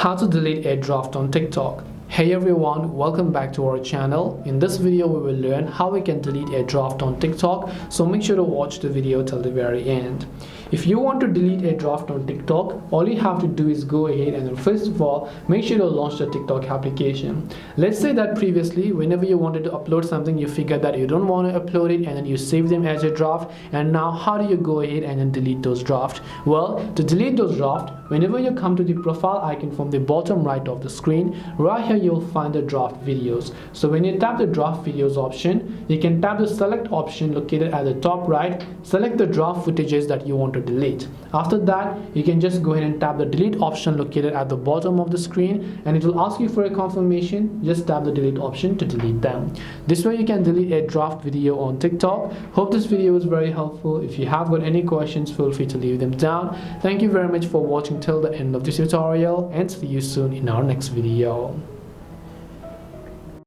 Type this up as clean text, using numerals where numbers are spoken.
How to delete a draft on TikTok. Hey everyone, welcome back to our channel. In this video we will learn how we can delete a draft on TikTok, so make sure to watch the video till the very end. If you want to delete a draft on TikTok, all you have to do is go ahead and first of all make sure to launch the TikTok application. Let's say that previously whenever you wanted to upload something, you figured that you don't want to upload it and then you save them as a draft, and now how do you go ahead and then delete those drafts? Well, to delete those drafts, whenever you come to the profile icon from the bottom right of the screen, right here you'll find the draft videos. So when you tap the draft videos option, you can tap the select option located at the top right, select the draft footages that you want to delete. After that, you can just go ahead and tap the delete option located at the bottom of the screen, and it will ask you for a confirmation. Just tap the delete option to delete them. This way you can delete a draft video on TikTok. Hope this video was very helpful. If you have got any questions, feel free to leave them down. Thank you very much for watching till the end of this tutorial, and see you soon in our next video.